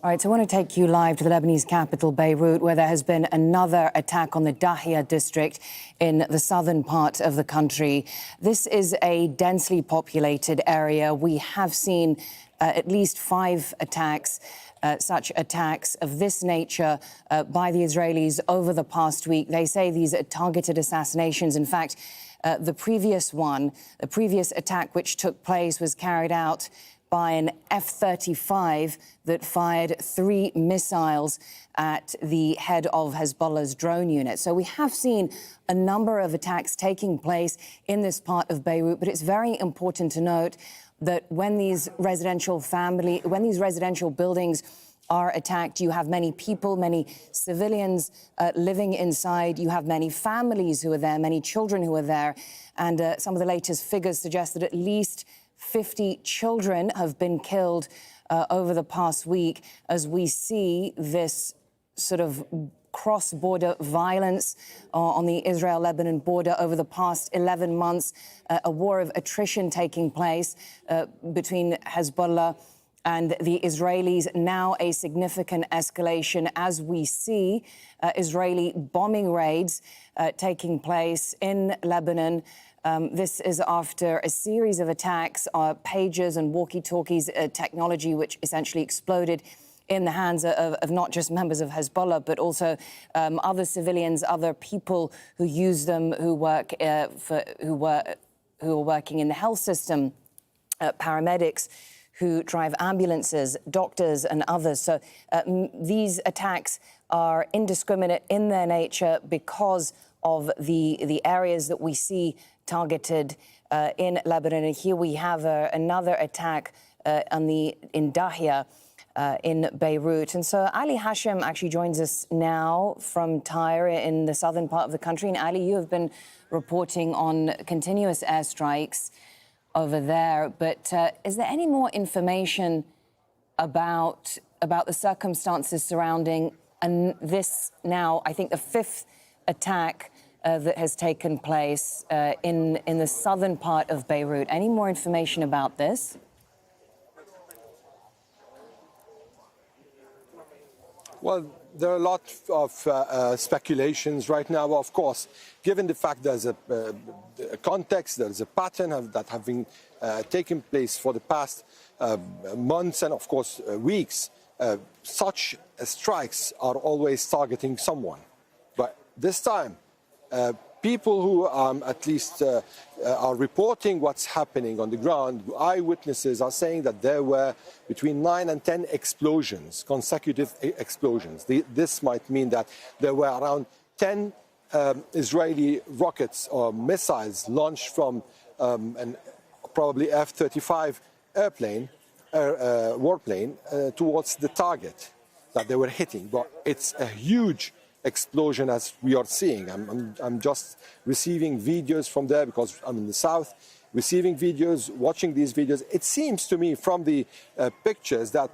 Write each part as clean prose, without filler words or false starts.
All right, so I want to take you live to the Lebanese capital, Beirut, where there has been another attack on the Tyre district in the southern part of the country. This is a densely populated area. We have seen at least 5 attacks, such attacks of this nature by the Israelis over the past week. They say these are targeted assassinations. In fact, the previous attack which took place was carried out by an F-35 that fired 3 missiles at the head of Hezbollah's drone unit. So we have seen a number of attacks taking place in this part of Beirut, but it's very important to note that when these residential buildings are attacked, you have many people, many civilians living inside. You have many families who are there, many children who are there. And some of the latest figures suggest that at least 50 children have been killed over the past week as we see this sort of cross-border violence on the Israel-Lebanon border over the past 11 months, a war of attrition taking place between Hezbollah and the Israelis. Now a significant escalation as we see Israeli bombing raids taking place in Lebanon. This is after a series of attacks, pagers and walkie-talkies technology, which essentially exploded in the hands of not just members of Hezbollah, but also other civilians, other people who use them, who are working in the health system, paramedics who drive ambulances, doctors and others. So these attacks are indiscriminate in their nature because of the areas that we see targeted in Lebanon. And here we have another attack in Tyre in Beirut. And so Ali Hashem actually joins us now from Tyre in the southern part of the country. And Ali, you have been reporting on continuous airstrikes over there. But is there any more information about the circumstances surrounding this now, I think, the 5th attack that has taken place in the southern part of Beirut? Any more information about this? Well, there are a lot of speculations right now, of course, given the fact there's a context, there's a pattern that have been taking place for the past months and, of course, weeks. Such strikes are always targeting someone. But this time, people who at least are reporting what's happening on the ground, eyewitnesses are saying that there were between 9 and 10 explosions, consecutive explosions. This might mean that there were around 10 Israeli rockets or missiles launched from an probably F-35 warplane towards the target that they were hitting. But it's a huge explosion as we are seeing. I'm just receiving videos from there because I'm in the south, receiving videos, watching these videos. It seems to me from the pictures that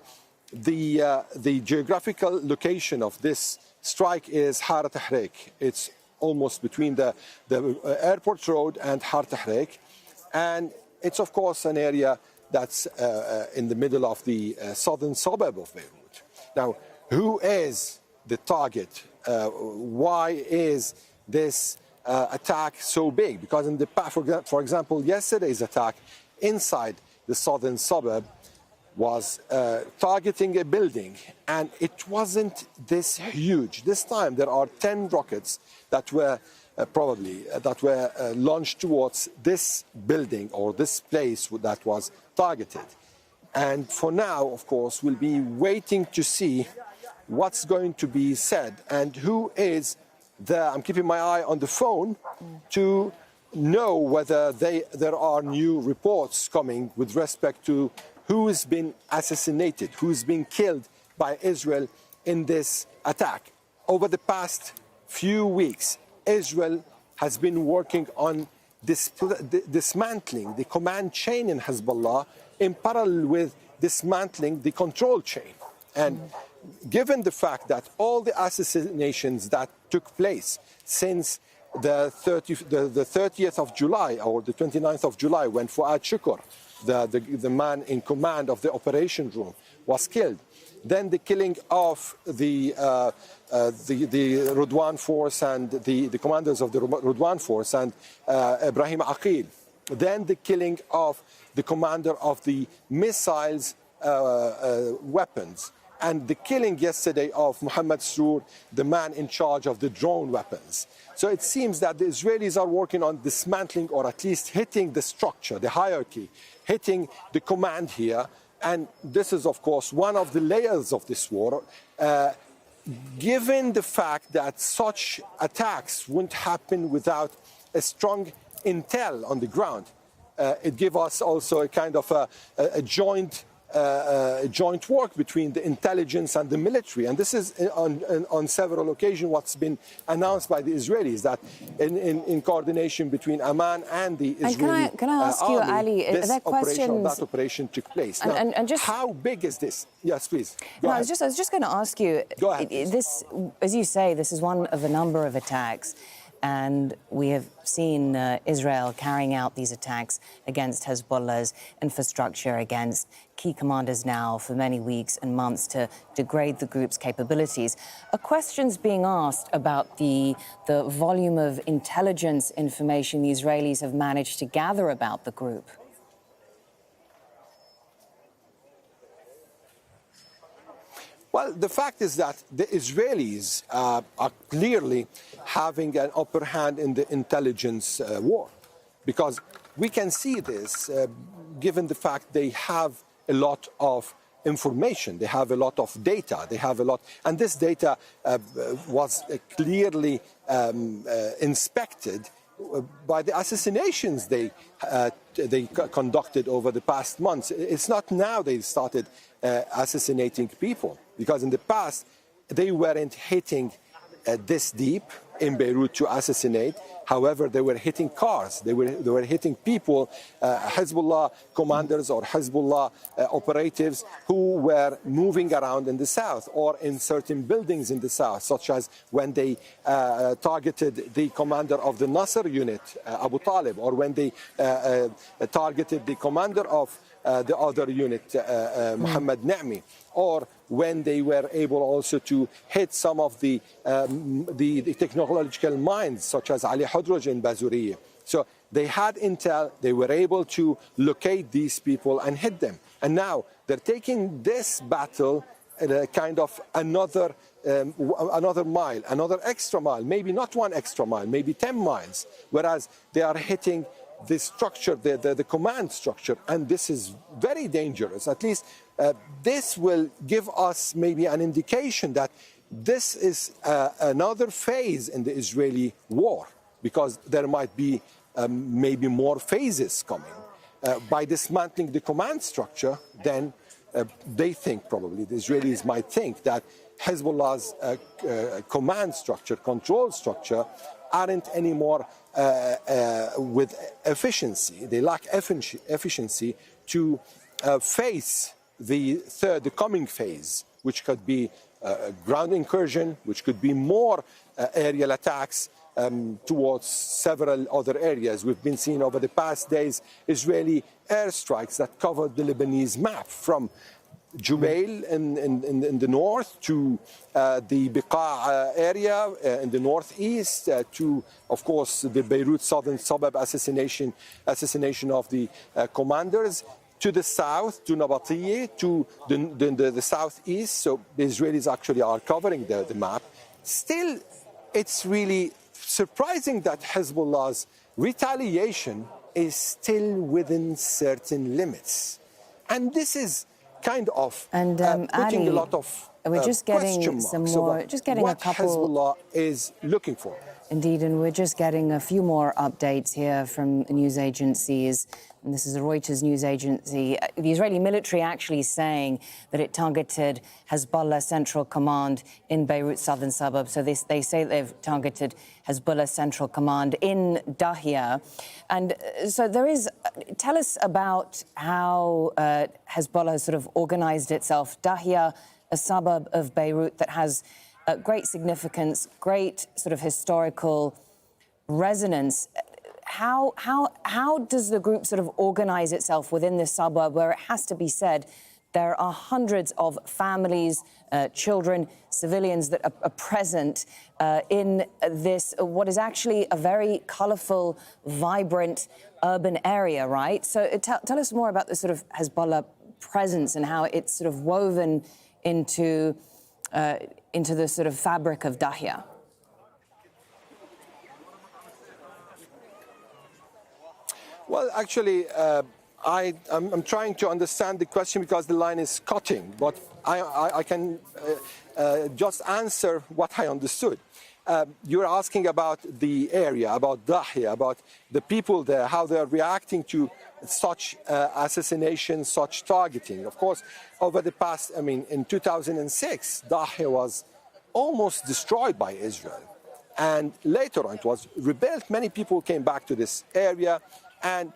the geographical location of this strike is Har Tahrik. It's almost between the airport road and Har Tahrik, and it's of course an area that's in the middle of the southern suburb of Beirut. Now, who is the target? Why is this attack so big? Because in the past, for example, yesterday's attack inside the southern suburb was targeting a building, and it wasn't this huge. This time there are 10 rockets that were launched towards this building or this place that was targeted. And for now, of course, we'll be waiting to see what's going to be said and who is there. I'm keeping my eye on the phone to know whether there are new reports coming with respect to who's been assassinated, who's been killed by Israel in this attack. Over the past few weeks, Israel has been working on dismantling the command chain in Hezbollah in parallel with dismantling the control chain. And given the fact that all the assassinations that took place since the 30th of July or the 29th of July, when Fuad Shukr, the man in command of the operation room, was killed, then the killing of the Rudwan force and the commanders of the Rudwan force and Ibrahim Aqil, then the killing of the commander of the missiles weapons, and the killing yesterday of Mohammed Srour, the man in charge of the drone weapons. So it seems that the Israelis are working on dismantling, or at least hitting the structure, the hierarchy, hitting the command here. And this is, of course, one of the layers of this war. Given the fact that such attacks wouldn't happen without a strong intel on the ground, it gives us also a kind of a joint work between the intelligence and the military. And this is on several occasions what's been announced by the Israelis, that in coordination between Amman and the Israeli can I ask you, army, Ali, this are there operation or questions? that operation took place. Now, and just, how big is this? Yes, please. Go no, ahead. I was just going to ask you, Go ahead, please. this, as you say, this is one of a number of attacks. And we have seen Israel carrying out these attacks against Hezbollah's infrastructure, against key commanders now for many weeks and months to degrade the group's capabilities. Are questions being asked about the volume of intelligence information the Israelis have managed to gather about the group? Well, the fact is that the Israelis are clearly having an upper hand in the intelligence war, because we can see this given the fact they have a lot of information, they have a lot of data, they have a lot, and this data was clearly inspected by the assassinations they conducted over the past months. It's not now they started assassinating people, because in the past they weren't hitting this deep in Beirut to assassinate. However, they were hitting cars, they were hitting people, Hezbollah commanders or Hezbollah operatives who were moving around in the south or in certain buildings in the south, such as when they targeted the commander of the Nasser unit, Abu Talib, or when they targeted the commander of the other unit, Muhammad Na'mi, or when they were able also to hit some of the technological minds, such as Ali Hodroj in Bazuriya. So they had intel, they were able to locate these people and hit them. And now they're taking this battle kind of another mile, another extra mile, maybe not one extra mile, maybe 10 miles, whereas they are hitting the structure, the command structure, and this is very dangerous. At least this will give us maybe an indication that this is another phase in the Israeli war, because there might be maybe more phases coming. By dismantling the command structure, then they think, probably the Israelis might think, that Hezbollah's command structure, control structure, aren't anymore with efficiency. They lack efficiency to face the coming phase, which could be ground incursion, which could be more aerial attacks towards several other areas. We've been seeing over the past days Israeli airstrikes that covered the Lebanese map, from Jubail in the north to the Beqa area in the northeast to, of course, the Beirut southern suburb assassination of the commanders, to the south, to Nabatiyeh, to the southeast. So the Israelis actually are covering the map. Still, it's really surprising that Hezbollah's retaliation is still within certain limits. And this is kind of putting Ali, a lot of we're just getting question some marks more, about just getting what a couple. Hezbollah is looking for. Indeed, and we're just getting a few more updates here from news agencies. And this is a Reuters news agency. The Israeli military actually saying that it targeted Hezbollah Central Command in Beirut's southern suburbs. So they say they've targeted Hezbollah Central Command in Dahia. And so there is, tell us about how Hezbollah has sort of organized itself. Dahia, a suburb of Beirut that has great significance, great sort of historical resonance. How does the group sort of organize itself within this suburb, where it has to be said There are hundreds of families, children, civilians that are present in this, what is actually a very colourful, vibrant urban area, right? So tell us more about the sort of Hezbollah presence and how it's sort of woven into the sort of fabric of Dahya. Well, actually, I'm trying to understand the question because the line is cutting, but I can just answer what I understood. You're asking about the area, about Dahya, about the people there, how they're reacting to such assassination, such targeting. Of course, over the past, in 2006, Dahya was almost destroyed by Israel. And later on, it was rebuilt. Many people came back to this area. And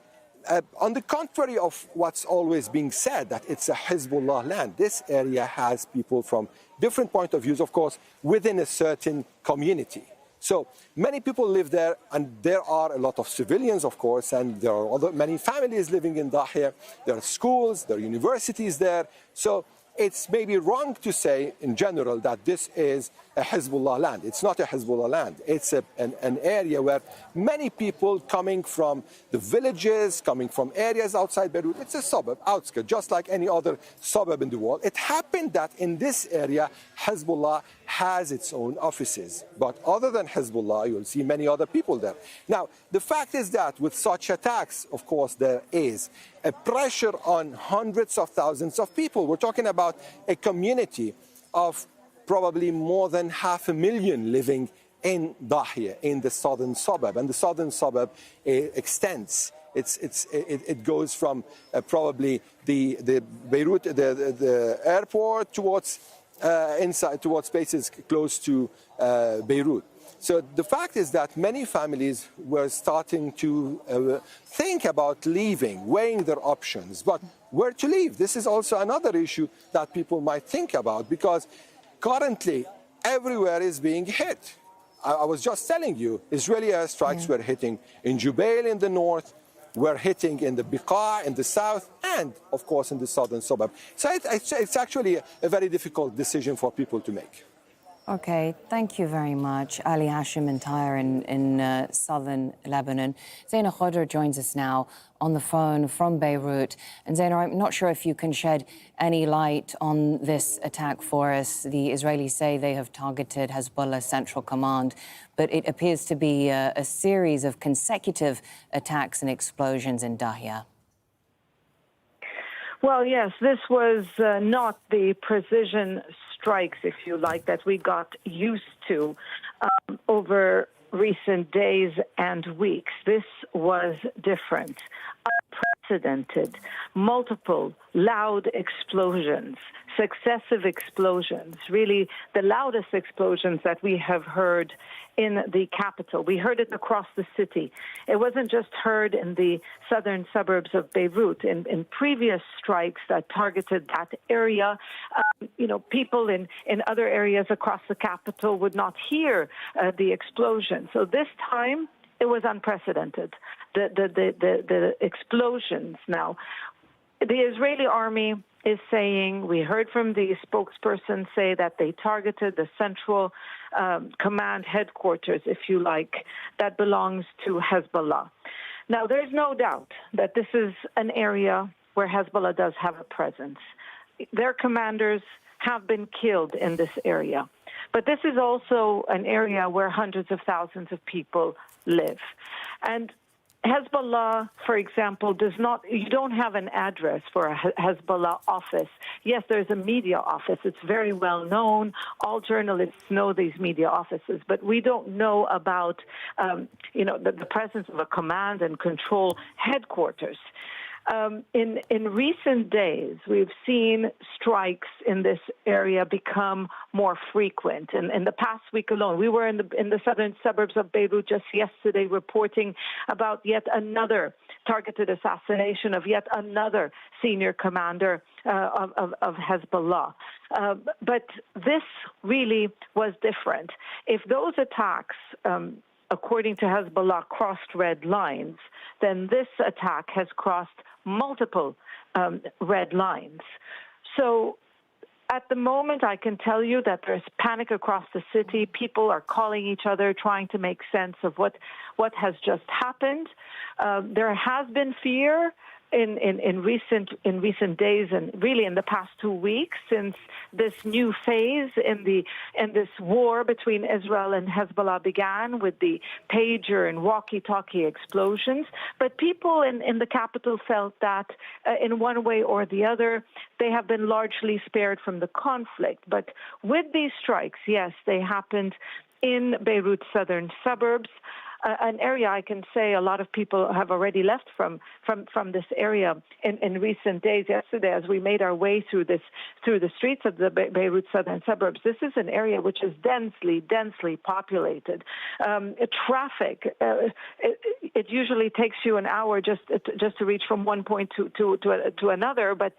on the contrary of what's always being said, that it's a Hezbollah land, this area has people from different point of views, of course, within a certain community. So many people live there, and there are a lot of civilians, of course, and there are many families living in Dahya. There are schools, there are universities there. So it's maybe wrong to say in general that this is a Hezbollah land. It's not a Hezbollah land. It's an area where many people coming from the villages, coming from areas outside Beirut, it's a suburb, outskirt, just like any other suburb in the world. It happened that in this area, Hezbollah has its own offices. But other than Hezbollah, you'll see many other people there. Now, the fact is that with such attacks, of course, there is a pressure on hundreds of thousands of people. We're talking about a community of probably more than 500,000 living in Dahya, in the southern suburb. And the southern suburb extends. It goes from probably the Beirut, the airport, towards inside, towards spaces close to Beirut. So the fact is that many families were starting to think about leaving, weighing their options. But where to leave? This is also another issue that people might think about, because currently everywhere is being hit. I was just telling you, Israeli airstrikes were hitting in Jubail in the north, were hitting in the Biqa in the south, and of course in the southern suburb. So it's actually a very difficult decision for people to make. Okay, thank you very much. Ali Hashem in Tyre in southern Lebanon. Zeina Khodr joins us now on the phone from Beirut. And Zeina, I'm not sure if you can shed any light on this attack for us. The Israelis say they have targeted Hezbollah Central Command, but it appears to be a series of consecutive attacks and explosions in Dahya. Well, yes, this was not the precision strikes, if you like, that we got used to over recent days and weeks. This was different, unprecedented, multiple loud explosions, successive explosions, really the loudest explosions that we have heard in the capital. We heard it across the city. It wasn't just heard in the southern suburbs of Beirut. In previous strikes that targeted that area, people in other areas across the capital would not hear the explosion. So this time, it was unprecedented. The explosions now. The Israeli army is saying, we heard from the spokesperson say that they targeted the central command headquarters, if you like, that belongs to Hezbollah. Now, there's no doubt that this is an area where Hezbollah does have a presence. Their commanders have been killed in this area. But this is also an area where hundreds of thousands of people live. And Hezbollah, for example, you don't have an address for a Hezbollah office. Yes, there's a media office. It's very well known. All journalists know these media offices, but we don't know about, the presence of a command and control headquarters. In recent days, we've seen strikes in this area become more frequent. And in the past week alone, we were in the southern suburbs of Beirut just yesterday reporting about yet another targeted assassination of yet another senior commander of Hezbollah. But this really was different. If those attacks, according to Hezbollah, crossed red lines, then this attack has crossed multiple red lines. So at the moment, I can tell you that there's panic across the city. People are calling each other, trying to make sense of what has just happened. There has been fear in recent days and really in the past 2 weeks since this new phase in this war between Israel and Hezbollah began with the pager and walkie-talkie explosions. But people in the capital felt that in one way or the other, they have been largely spared from the conflict. But with these strikes, yes, they happened in Beirut's southern suburbs. An area I can say a lot of people have already left from this area in recent days. Yesterday, as we made our way through the streets of the Beirut southern suburbs, this is an area which is densely populated. Traffic, it usually takes you an hour just to reach from one point to another, but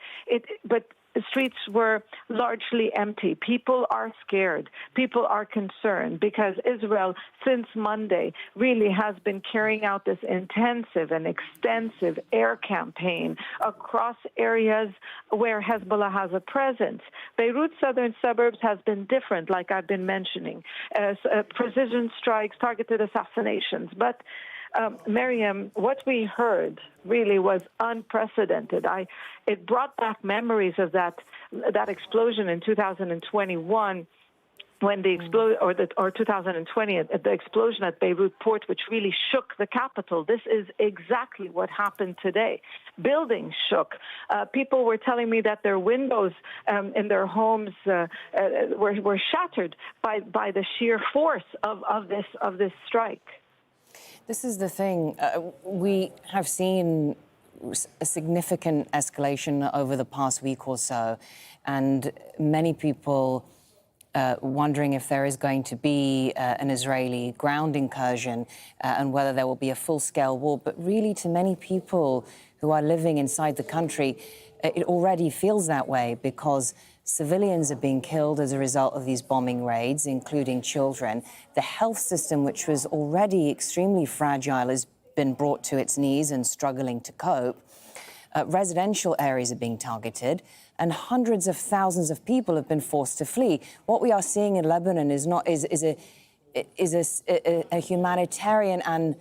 the streets were largely empty. People are scared. People are concerned because Israel, since Monday, really has been carrying out this intensive and extensive air campaign across areas where Hezbollah has a presence. Beirut's southern suburbs has been different, like I've been mentioning. Precision strikes, targeted assassinations. But Miriam, what we heard really was unprecedented. It brought back memories of that explosion in 2021 when the 2020, the explosion at Beirut port, which really shook the capital. This is exactly what happened today. Buildings shook. People were telling me that their windows in their homes were shattered by the sheer force of this strike. This is the thing. We have seen a significant escalation over the past week or so, and many people wondering if there is going to be an Israeli ground incursion and whether there will be a full-scale war. But really, to many people who are living inside the country, it already feels that way because civilians are being killed as a result of these bombing raids, including children. The health system, which was already extremely fragile, has been brought to its knees and struggling to cope. Residential areas are being targeted, and hundreds of thousands of people have been forced to flee. What we are seeing in Lebanon is a humanitarian and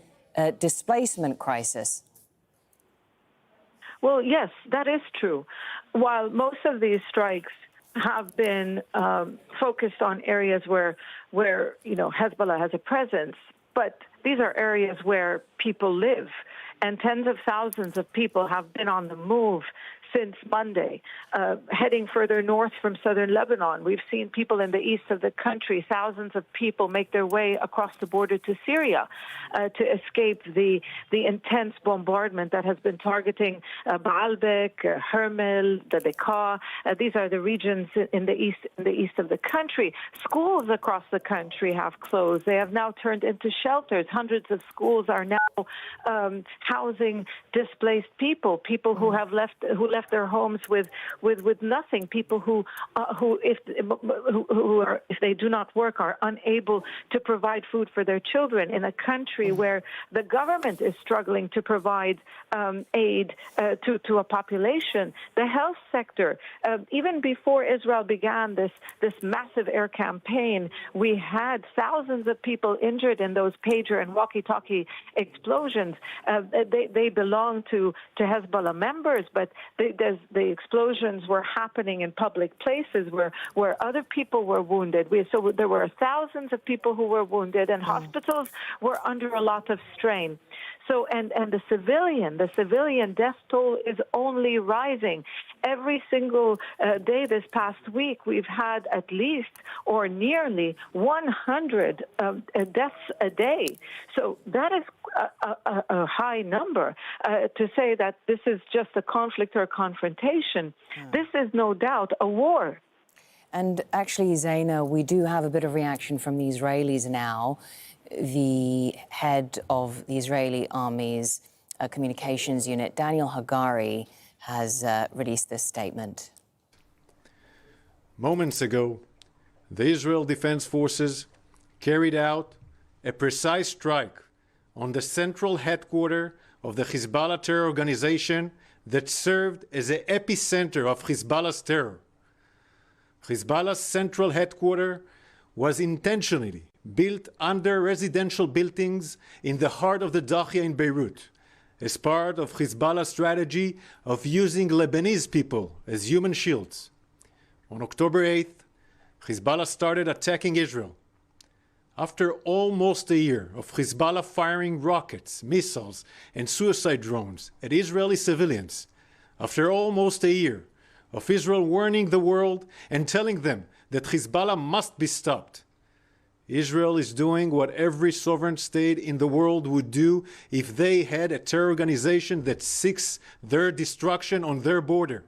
displacement crisis. Well, yes, that is true. While most of these strikes have been focused on areas where Hezbollah has a presence, but these are areas where people live, and tens of thousands of people have been on the move since Monday, heading further north from southern Lebanon. We've seen people in the east of the country, thousands of people make their way across the border to Syria to escape the intense bombardment that has been targeting Baalbek, Hermel, the Bekaa. These are the regions in the east of the country. Schools across the country have closed. They have now turned into shelters. Hundreds of schools are now housing displaced people who have left their homes with nothing. People who if they do not work, are unable to provide food for their children in a country where the government is struggling to provide aid to a population. The health sector, even before Israel began this massive air campaign, we had thousands of people injured in those pager and walkie-talkie explosions. They belong to Hezbollah members, but the explosions were happening in public places where other people were wounded. So there were thousands of people who were wounded, and hospitals were under a lot of strain. So and the civilian death toll is only rising. Every single day this past week, we've had at least or nearly 100 deaths a day. So that is a high number. To say that this is just a conflict or a confrontation, this is no doubt a war. And actually, Zeina, we do have a bit of reaction from the Israelis now. The head of the Israeli army's communications unit, Daniel Hagari, has released this statement. Moments ago, the Israel Defense Forces carried out a precise strike on the central headquarters of the Hezbollah terror organization that served as the epicenter of Hezbollah's terror. Hezbollah's central headquarters was intentionally built under residential buildings in the heart of the Dahiya in Beirut, as part of Hezbollah's strategy of using Lebanese people as human shields. On October 8th, Hezbollah started attacking Israel. After almost a year of Hezbollah firing rockets, missiles, and suicide drones at Israeli civilians, after almost a year of Israel warning the world and telling them that Hezbollah must be stopped, Israel is doing what every sovereign state in the world would do if they had a terror organization that seeks their destruction on their border,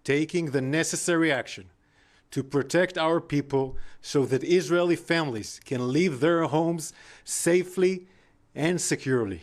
taking the necessary action to protect our people so that Israeli families can leave their homes safely and securely.